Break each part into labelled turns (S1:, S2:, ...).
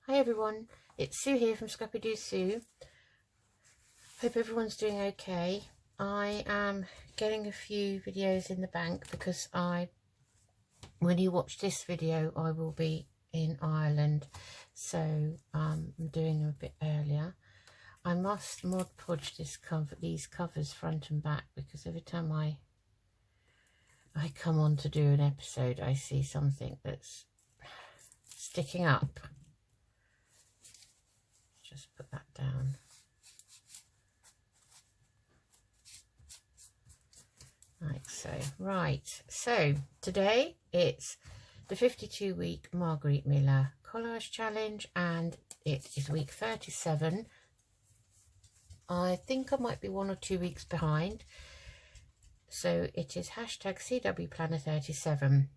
S1: Hi everyone, it's Sue here from Scrappy Doo Sue. Hope everyone's doing okay. I am getting a few videos in the bank because when you watch this video, I will be in Ireland, so I'm doing them a bit earlier. I must Mod Podge these covers front and back, because every time I come on to do an episode, I see something that's sticking up. Just put that down. Like so. Right, so today it's the 52-week Margarete Miller collage challenge, and it is week 37. I think I might be 1 or 2 weeks behind, so it is hashtag CWPlanner37.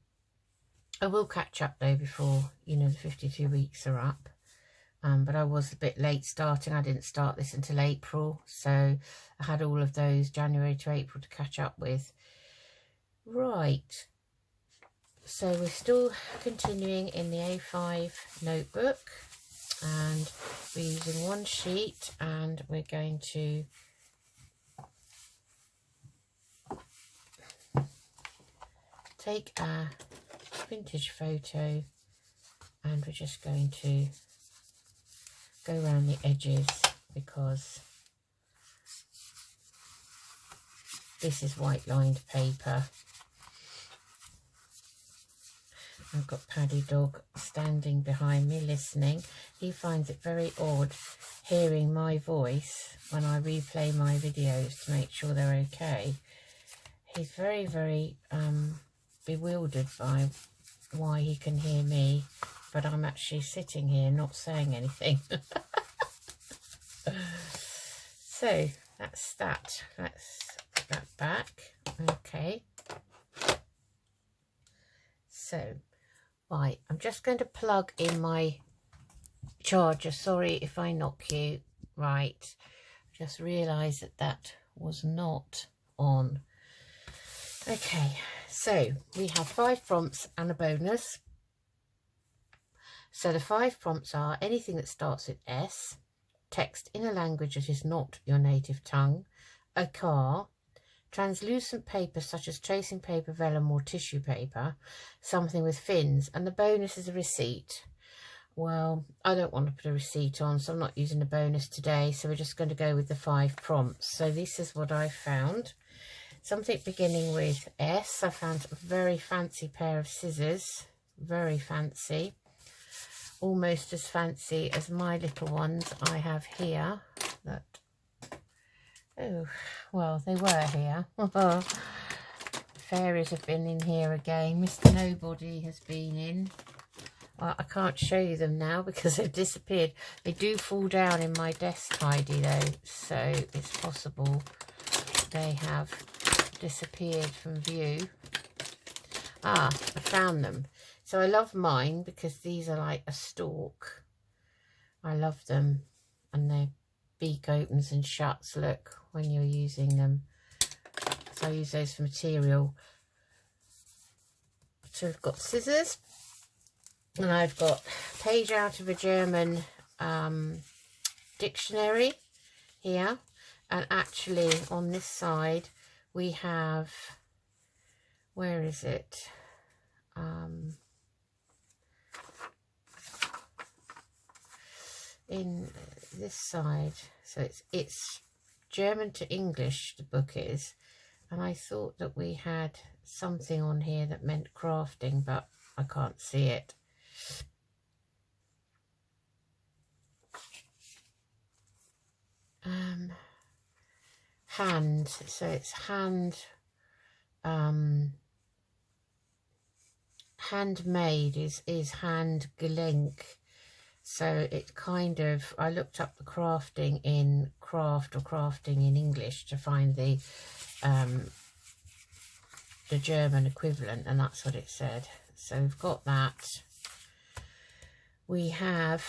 S1: I will catch up though before, you know, the 52 weeks are up. But I was a bit late starting. I didn't start this until April, so I had all of those January to April to catch up with. Right, so we're still continuing in the A5 notebook, and we're using one sheet, and we're going to take a vintage photo, and we're just going to go around the edges, because this is white lined paper. I've got Paddy Dog standing behind me listening. He finds it very odd hearing my voice when I replay my videos to make sure they're okay. He's very, very bewildered by why he can hear me, but I'm actually sitting here not saying anything. So that's that. Let's put that back. Okay. So, right, I'm just going to plug in my charger. Sorry if I knock you. Right, just realised that that was not on. Okay, so we have 5 prompts and a bonus. So the 5 prompts are anything that starts with S, text in a language that is not your native tongue, a car, translucent paper such as tracing paper, vellum or tissue paper, something with fins, and the bonus is a receipt. Well, I don't want to put a receipt on, so I'm not using the bonus today, so we're just going to go with the 5 prompts. So this is what I found. Something beginning with S. I found a very fancy pair of scissors, very fancy. Almost as fancy as my little ones I have here. That, oh, well, they were here. Fairies have been in here again. Mr. Nobody has been in. Well, I can't show you them now because they've disappeared. They do fall down in my desk tidy though, so it's possible they have disappeared from view. Ah, I found them. So I love mine because these are like a stalk. I love them, and their beak opens and shuts, look, when you're using them. So I use those for material. So I've got scissors, and I've got a page out of a German dictionary here, and actually on this side we have, where is it? In this side, so it's German to English, the book is, and I thought that we had something on here that meant crafting, but I can't see it. Hand, so it's handmade is handgelenk. So it kind of, I looked up the crafting in craft or crafting in English to find the German equivalent, and that's what it said. So we've got that. We have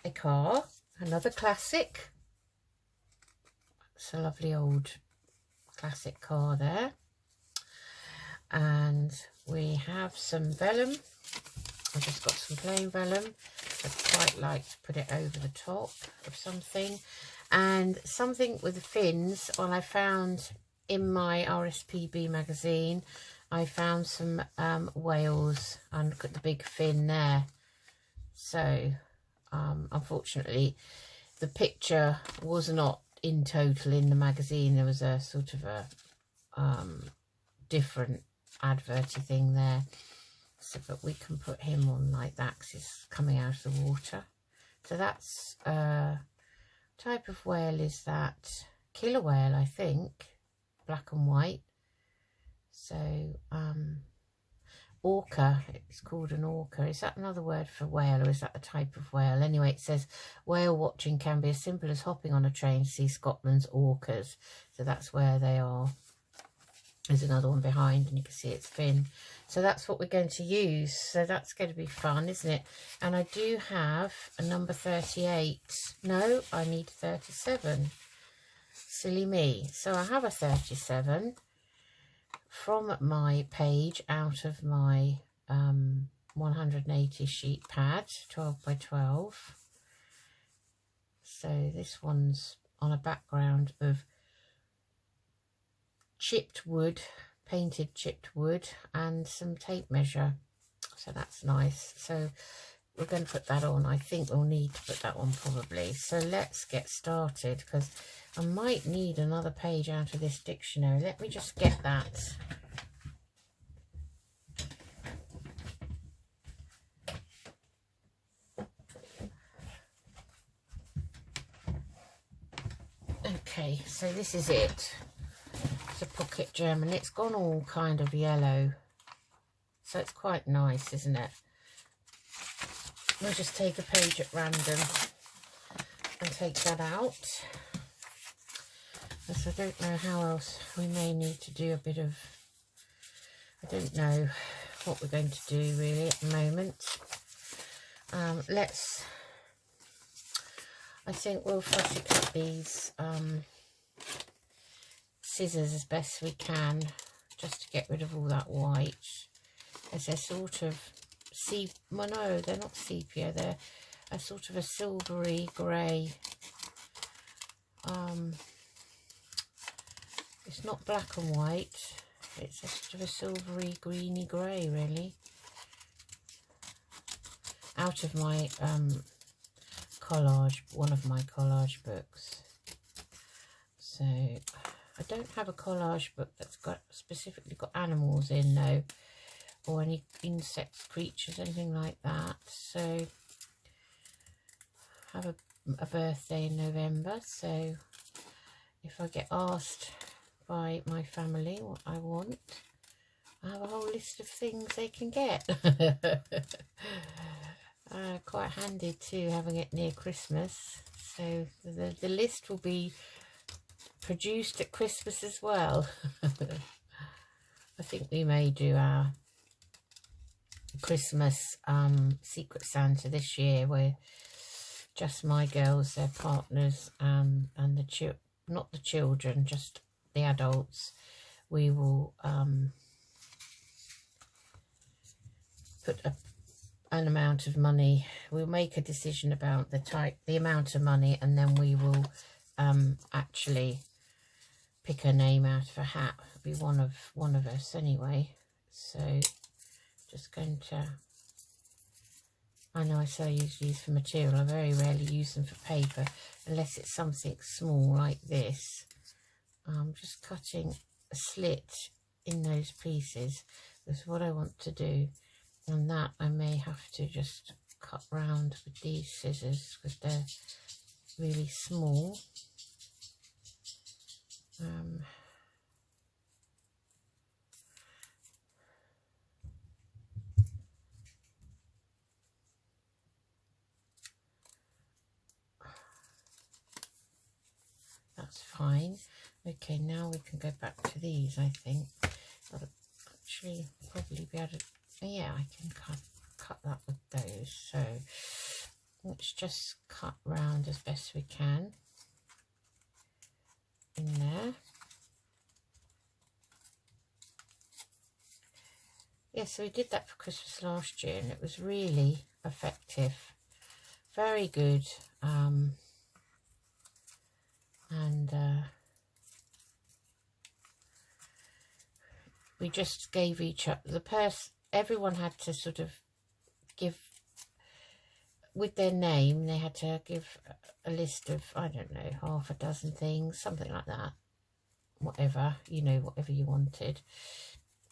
S1: a car, another classic. It's a lovely old classic car there. And we have some vellum. I've just got some plain vellum. I'd quite like to put it over the top of something. And something with the fins, well, I found in my RSPB magazine, I found some whales, and look at the big fin there. So unfortunately the picture was not in total in the magazine. There was a sort of a different adverty thing there. So, but we can put him on like that because he's coming out of the water. So that's type of whale is that? Killer whale, I think, black and white. So orca, it's called an orca. Is that another word for whale, or is that a type of whale? Anyway, it says whale watching can be as simple as hopping on a train to see Scotland's orcas. So that's where they are. There's another one behind and you can see its fin. So that's what we're going to use. So that's going to be fun, isn't it? And I do have a number 38. No, I need 37. Silly me. So I have a 37 from my page out of my 180 sheet pad, 12 by 12. So this one's on a background of chipped wood, painted chipped wood, and some tape measure. So that's nice. So we're going to put that on. I think we'll need to put that on probably. So let's get started, because I might need another page out of this dictionary. Let me just get that. Okay, so this is it. It's a pocket German. It's gone all kind of yellow, so it's quite nice, isn't it? We'll just take a page at random and take that out, because I don't know how else. We may need to do a bit of, I don't know what we're going to do really at the moment. I think we'll fussy cut these scissors as best we can, just to get rid of all that white, as they're sort of well, no, they're not sepia, they're a sort of a silvery grey. It's not black and white, it's a sort of a silvery greeny grey really, out of my collage, one of my collage books. So I don't have a collage book that's got specifically got animals in though, or any insects, creatures, anything like that. So I have a birthday in November, so if I get asked by my family what I want, I have a whole list of things they can get. Quite handy too, having it near Christmas. So the list will be produced at Christmas as well. I think we may do our Christmas Secret Santa this year, where just my girls, their partners, and not the children, just the adults. We will put an amount of money. We'll make a decision about the amount of money, and then we will actually pick a name out of a hat. It'll be one of us anyway. So just going to, I know I say I usually use for material, I very rarely use them for paper unless it's something small like this. I'm just cutting a slit in those pieces. That's what I want to do, and that I may have to just cut round with these scissors because they're really small. That's fine. Okay, now we can go back to these, I think. I'll actually probably be able to, yeah, I can cut that with those. So let's just cut round as best we can in there. Yeah, so we did that for Christmas last year and it was really effective. very good. And we just gave each other, everyone had to sort of give, with their name, they had to give a list of, I don't know, half a dozen things, something like that. Whatever, you know, whatever you wanted.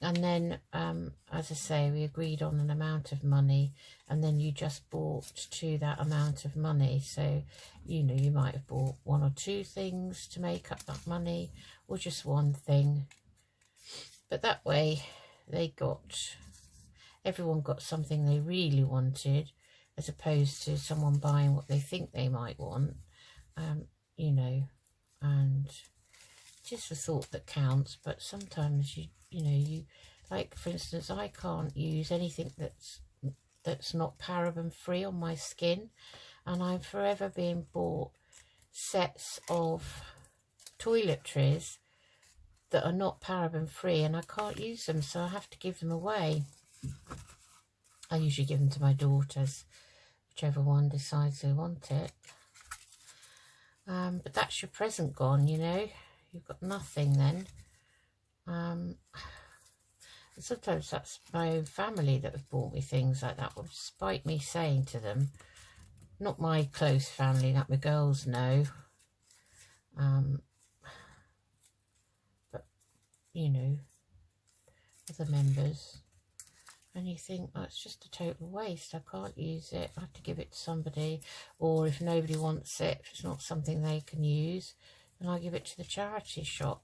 S1: And then, as I say, we agreed on an amount of money, and then you just bought to that amount of money. So, you know, you might have bought 1 or 2 things to make up that money, or just one thing. But that way, everyone got something they really wanted, as opposed to someone buying what they think they might want, you know, and just the thought that counts. But sometimes you know, like, for instance, I can't use anything that's not paraben free on my skin, and I'm forever being bought sets of toiletries that are not paraben free, and I can't use them, so I have to give them away. I usually give them to my daughters, whichever one decides they want it. But that's your present gone, you know. You've got nothing then. Sometimes that's my own family that have bought me things like that, despite me saying to them, not my close family that my girls know, but, you know, other members. And you think, oh, it's just a total waste, I can't use it, I have to give it to somebody. Or if nobody wants it, if it's not something they can use, then I give it to the charity shop.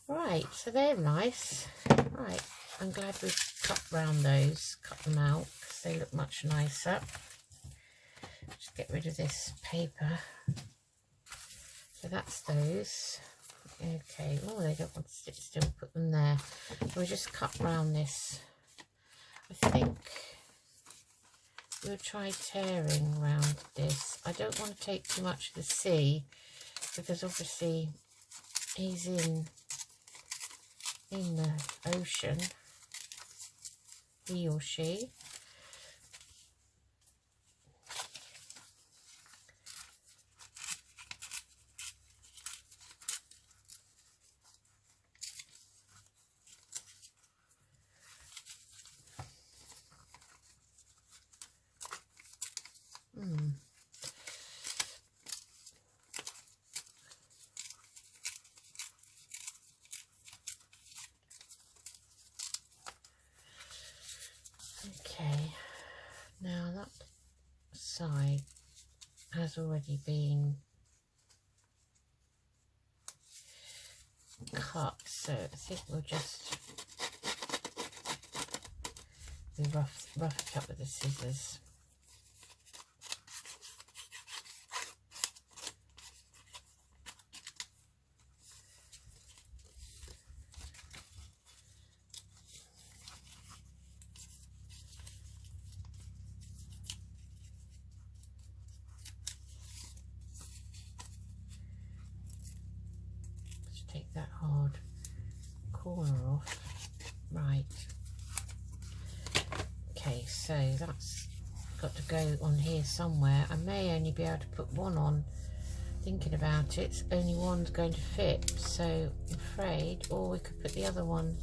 S1: Right, so they're nice. Right, I'm glad we've cut them out, because they look much nicer. Just get rid of this paper. So that's those. Okay, oh, they don't want to sit still, put them there. We'll just cut round this. I think we'll try tearing around this. I don't want to take too much of the sea, because obviously he's in the ocean, he or she. Okay, now that side has already been cut, so I think we'll just rough it up with the scissors. Take that hard corner off. Right, okay, so that's got to go on here somewhere. I may only be able to put one on, thinking about it, only one's going to fit, so I'm afraid, or we could put the other one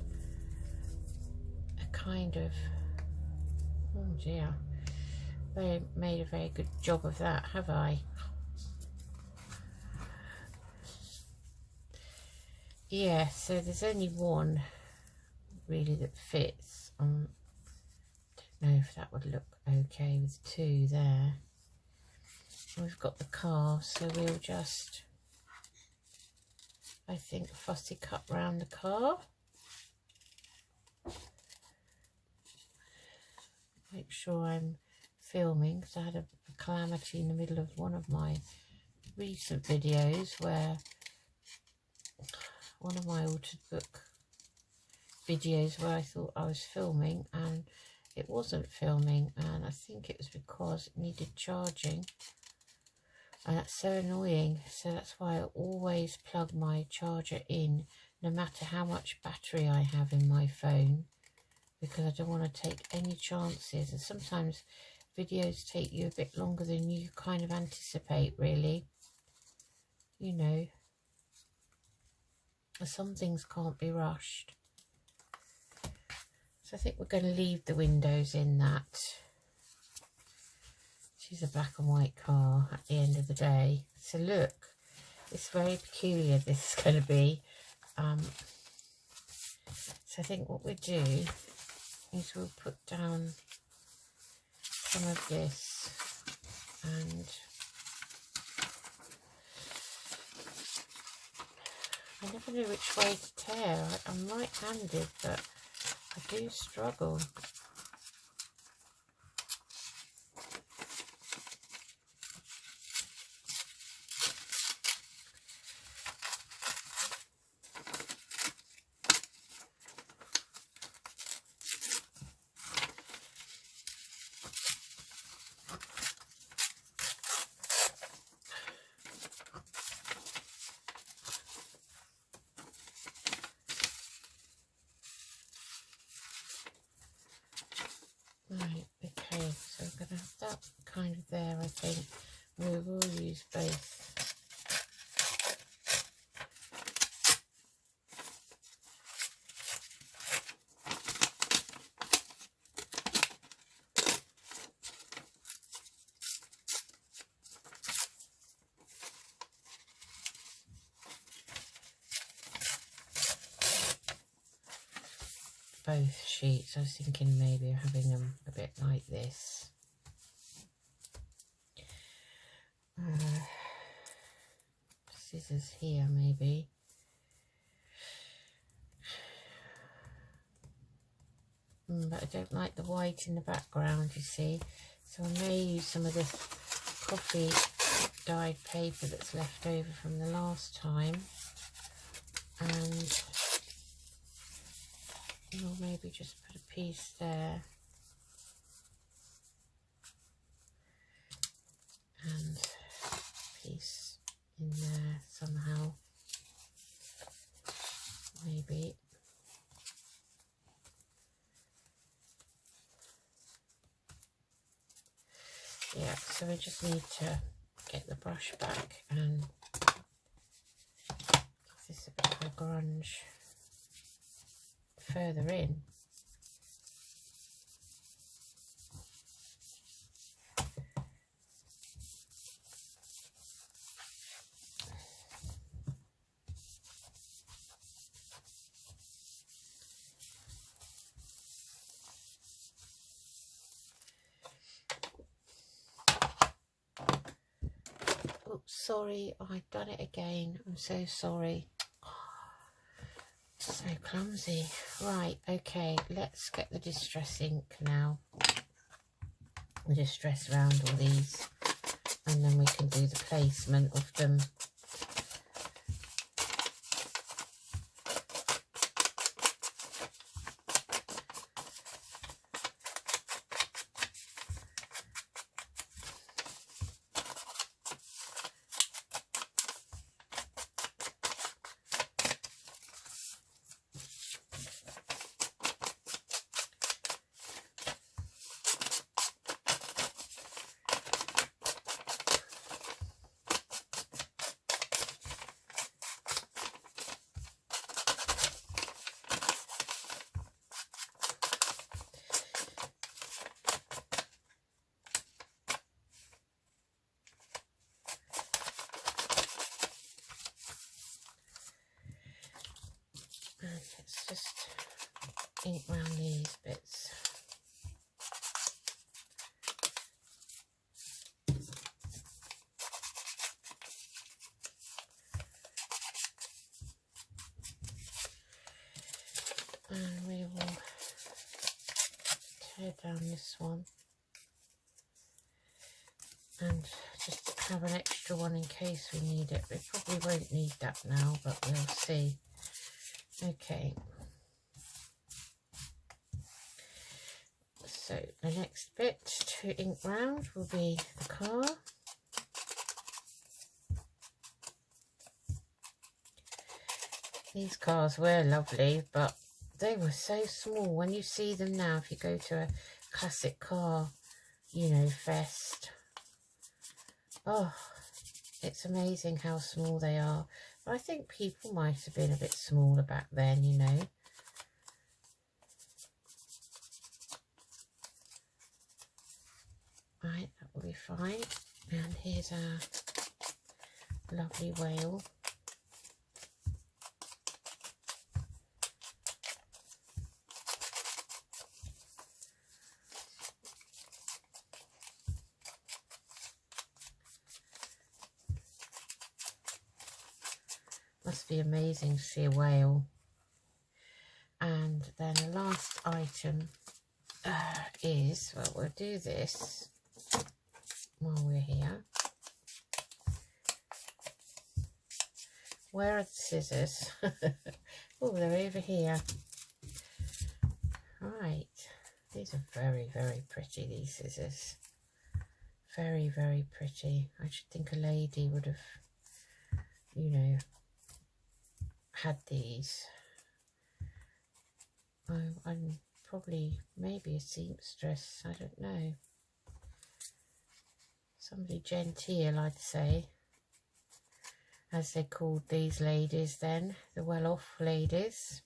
S1: a kind of, oh dear, they made a very good job of that, have I? Yeah, so there's only one really that fits. Don't know if that would look okay with 2 there. We've got the car, so we'll just, I think, fussy cut round the car. Make sure I'm filming, because I had a calamity in the middle of one of my recent videos where one of my altered book videos where I thought I was filming and it wasn't filming, and I think it was because it needed charging, and that's so annoying. So that's why I always plug my charger in, no matter how much battery I have in my phone, because I don't want to take any chances. And sometimes videos take you a bit longer than you kind of anticipate, really. You know, some things can't be rushed. So I think we're going to leave the windows in that. She's a black and white car at the end of the day. So look, it's very peculiar, this is going to be. So I think what we do is we'll put down some of this, and I never know which way to tear. I'm right-handed, but I do struggle. Right, okay, so we're going to have that kind of there, I think. We will use both. Both sheets. I was thinking maybe of having them a bit like this. Scissors here maybe. But I don't like the white in the background, you see. So I may use some of this coffee dyed paper that's left over from the last time. And or maybe just put a piece there. And a piece in there somehow. Maybe. Yeah, so we just need to get the brush back and give this a bit of a grunge further in. Oops, sorry, I've done it again. I'm so sorry. So clumsy. Right, okay, let's get the distress ink now. Distress around all these, and then we can do the placement of them. Let's just ink around these bits. And we will tear down this one and just have an extra one in case we need it. We probably won't need that now, but we'll see. Okay, so the next bit to ink round will be the car. These cars were lovely, but they were so small. When you see them now, if you go to a classic car you know, fest. Oh, it's amazing how small they are. But I think people might have been a bit smaller back then, you know. Right, that will be fine. And here's our lovely whale. Must be amazing to see a whale. And then the last item is, well, we'll do this while we're here. Where are the scissors? Oh, they're over here. Right, these are very, very pretty, these scissors. Very, very pretty. I should think a lady would have, you know, had these. I'm probably, maybe a seamstress, I don't know. Somebody genteel, I'd say, as they called these ladies then, the well-off ladies.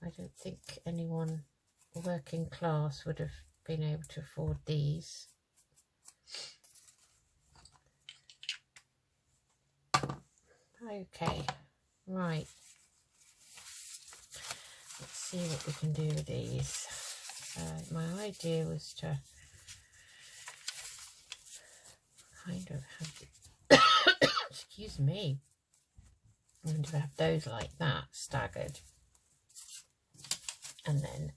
S1: I don't think anyone working class would have been able to afford these. Okay, right. Let's see what we can do with these. My idea was to kind of have, excuse me, I'm going to have those like that, staggered. And then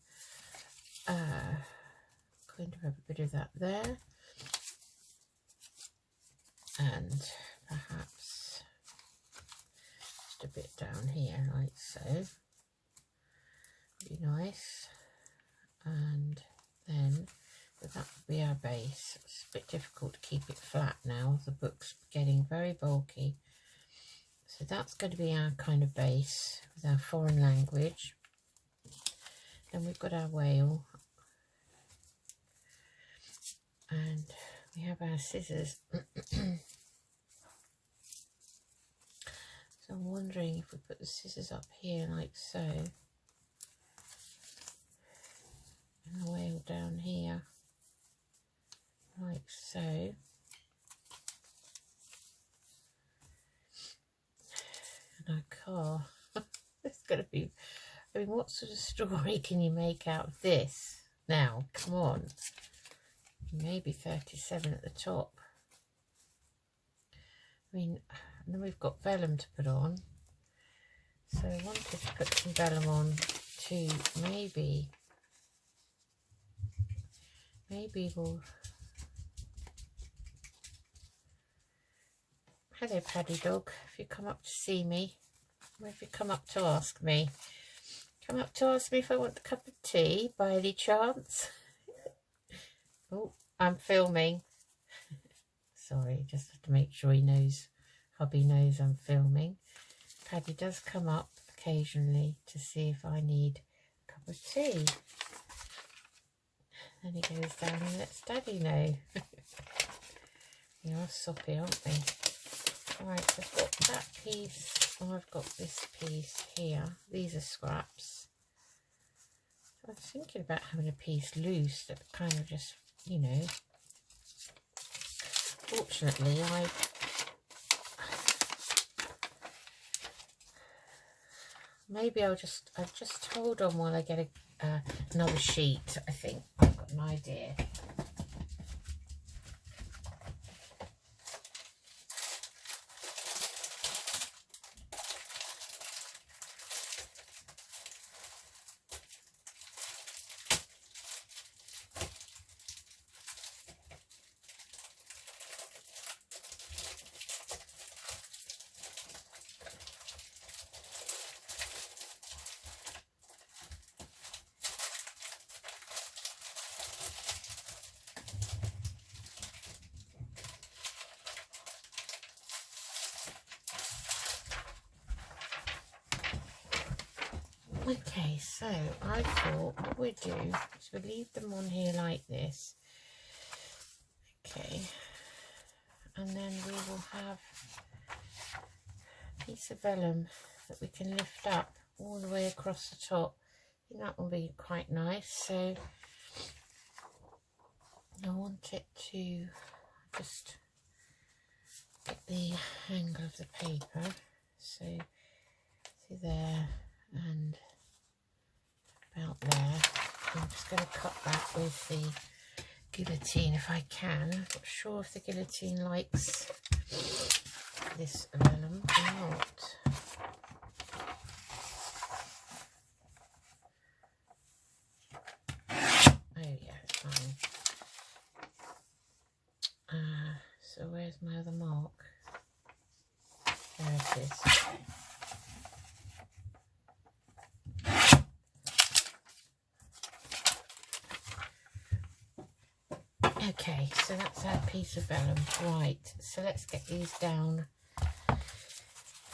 S1: kind of have a bit of that there. And perhaps just a bit down here, like so. Be nice. And then that would be our base. It's a bit difficult to keep it flat now. The book's getting very bulky. So that's going to be our kind of base with our foreign language. Then we've got our whale. And we have our scissors. So I'm wondering if we put the scissors up here like so. And the whale down here, like so. And our car. It's going to be, I mean, what sort of story can you make out of this? Now, come on. Maybe 37 at the top. I mean, and then we've got vellum to put on. So I wanted to put some vellum on to maybe we'll... Hello, Paddy dog. If you come up to see me, or if you come up to ask me. Come up to ask me if I want a cup of tea, by any chance? Oh, I'm filming. Sorry, just have to make sure he knows, hubby knows I'm filming. Paddy does come up occasionally to see if I need a cup of tea. Then he goes down and lets Daddy know. We are soppy, aren't we? Right, I've got that piece. Oh, I've got this piece here. These are scraps. I was thinking about having a piece loose that kind of just, you know. Fortunately, maybe I'll just hold on while I get another sheet. I think I've got an idea. Okay, so I thought what we'd do is we'd leave them on here like this. Okay, and then we will have a piece of vellum that we can lift up all the way across the top. I think that will be quite nice. So I want it to just get the angle of the paper. So see there and about there. I'm just going to cut that with the guillotine if I can. I'm not sure if the guillotine likes this vellum or not. Oh yeah, it's fine. So where's my other mark? There it is. Okay, so that's our piece of vellum. Right, so let's get these down. I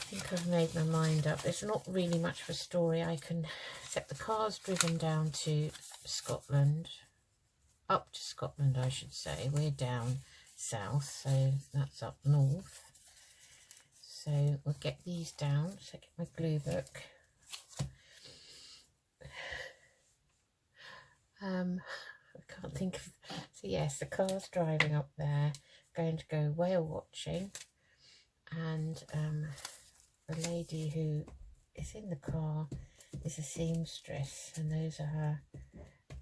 S1: think I've made my mind up. It's not really much of a story. I can set the car's driven down to Scotland, up to Scotland I should say. We're down south, so that's up north. So we'll get these down. So get my glue book. I can't think of, so yes, the car's driving up there, going to go whale watching, and the lady who is in the car is a seamstress, and those are her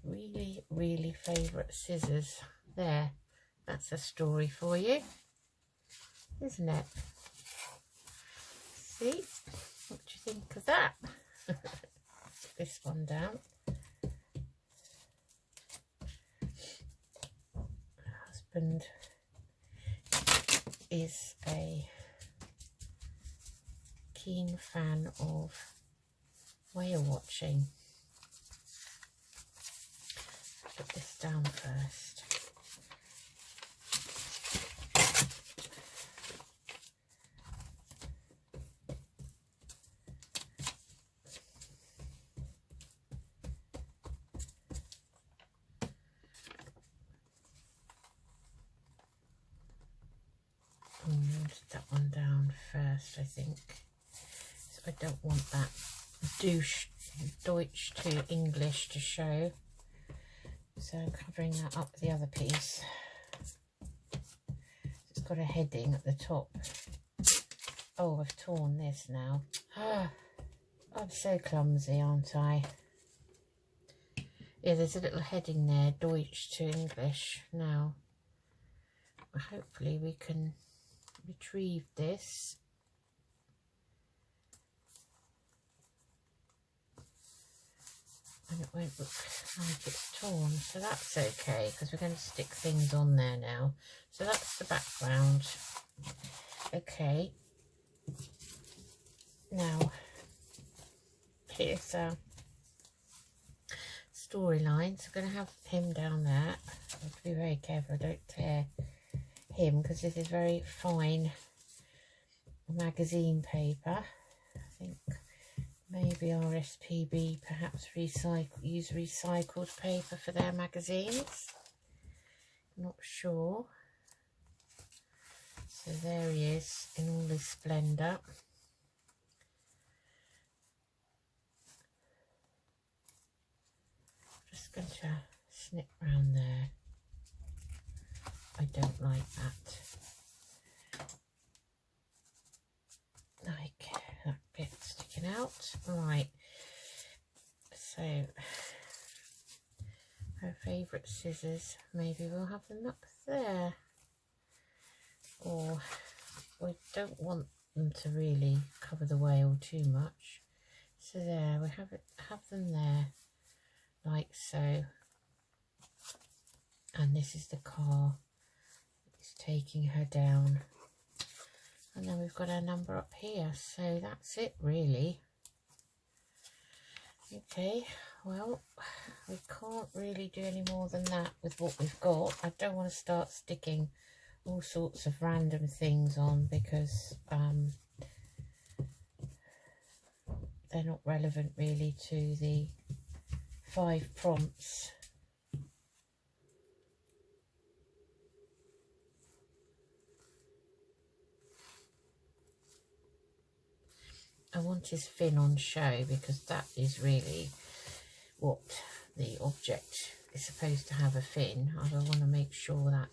S1: really favourite scissors. There, that's a story for you, isn't it? See, what do you think of that? Put this one down. Husband is a keen fan of whale watching. Put this down first. That one down first, I think. So I don't want that Deutsch to English to show. So I'm covering that up with the other piece. It's got a heading at the top. Oh, I've torn this now. I'm so clumsy, aren't I? Yeah, there's a little heading there, Deutsch to English. Now, hopefully we can retrieve this. And it won't look like it's torn, so that's okay, because we're going to stick things on there now. So that's the background. Okay, now here's our storyline. So I'm going to have him down there. I have to be very careful I don't tear him, because this is very fine magazine paper. I think maybe RSPB perhaps use recycled paper for their magazines. Not sure. So there he is in all his splendour. Just going to snip round there. I don't like that. Like that bit sticking out. Right. So her favourite scissors, maybe we'll have them up there. Or we don't want them to really cover the whale too much. So there, we have them there, like so. And this is the car. It's taking her down. And then we've got our number up here. So that's it really. Okay, well, we can't really do any more than that with what we've got. I don't want to start sticking all sorts of random things on, because they're not relevant really to the 5 prompts. I want his fin on show because that is really what the object is supposed to have, a fin. I want to make sure that.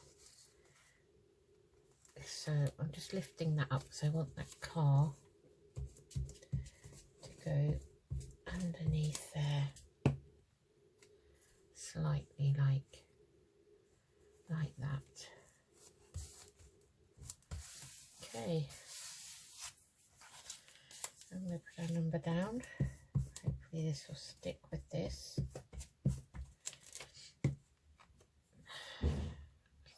S1: So I'm just lifting that up because I want that car to go underneath there, slightly like that. Okay. I'm going to put our number down. Hopefully this will stick with this.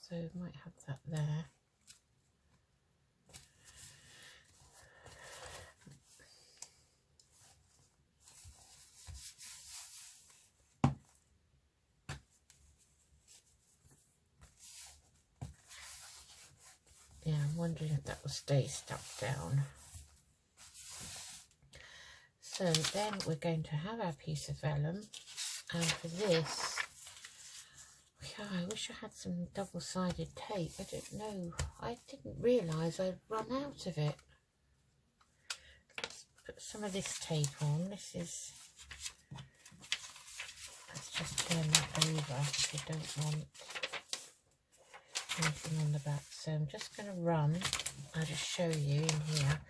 S1: So we might have that there. Yeah, I'm wondering if that will stay stuck down. So then we're going to have our piece of vellum, and for this, I wish I had some double-sided tape. I don't know, I didn't realise I'd run out of it. Let's put some of this tape on. This is, let's just turn that over if you don't want anything on the back. So I'm just going to run, I'll just show you in here,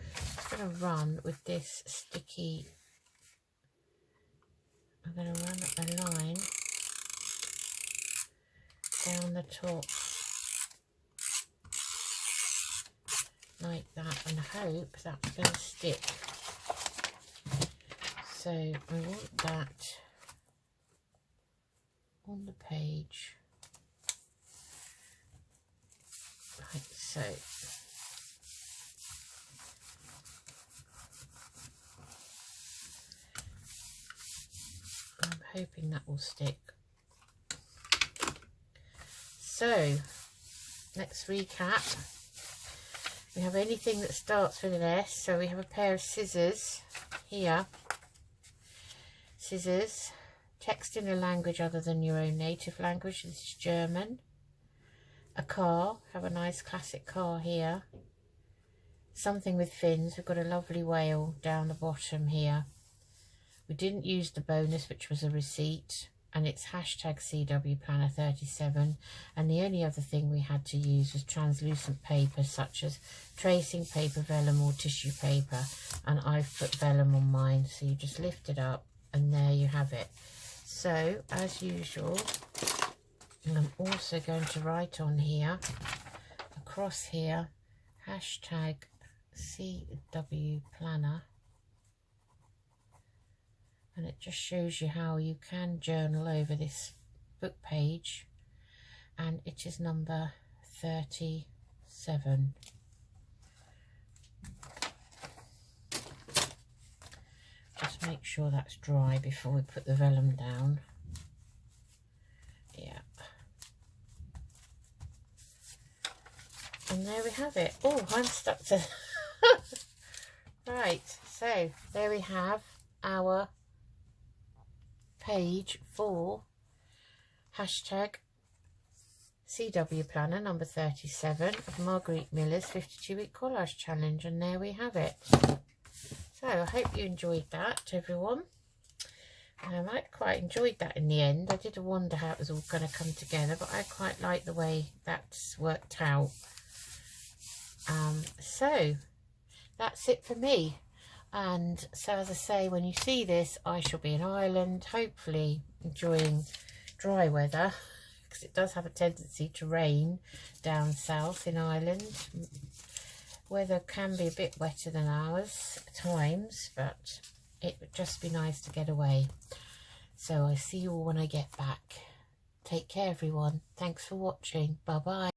S1: I'm going to run with this sticky, I'm going to run a line down the top like that and hope that's going to stick. So I want that on the page like so. I'm hoping that will stick. So let's recap. We have anything that starts with an S, so we have a pair of scissors here. Scissors, text in a language other than your own native language. This is German. A car, have a nice classic car here. Something with fins, we've got a lovely whale down the bottom here. We didn't use the bonus, which was a receipt, and it's hashtag CW Planner 37, and the only other thing we had to use was translucent paper such as tracing paper, vellum or tissue paper, and I've put vellum on mine, so you just lift it up and there you have it. So as usual, I'm also going to write on here, across here, hashtag CW Planner. And it just shows you how you can journal over this book page, and it is number 37. Just make sure that's dry before we put the vellum down. Yeah. And there we have it. Oh, I'm stuck to... Right, so there we have our page for hashtag CW Planner number 37 of Margarete Miller's 52-week collage challenge, and there we have it. So I hope you enjoyed that, everyone. I quite enjoyed that in the end. I did wonder how it was all going to come together, but I quite like the way that's worked out. So that's it for me. And so, as I say, when you see this, I shall be in Ireland, hopefully enjoying dry weather, because it does have a tendency to rain down south in Ireland. Weather can be a bit wetter than ours at times, but it would just be nice to get away. So I see you all when I get back. Take care, everyone. Thanks for watching. Bye-bye.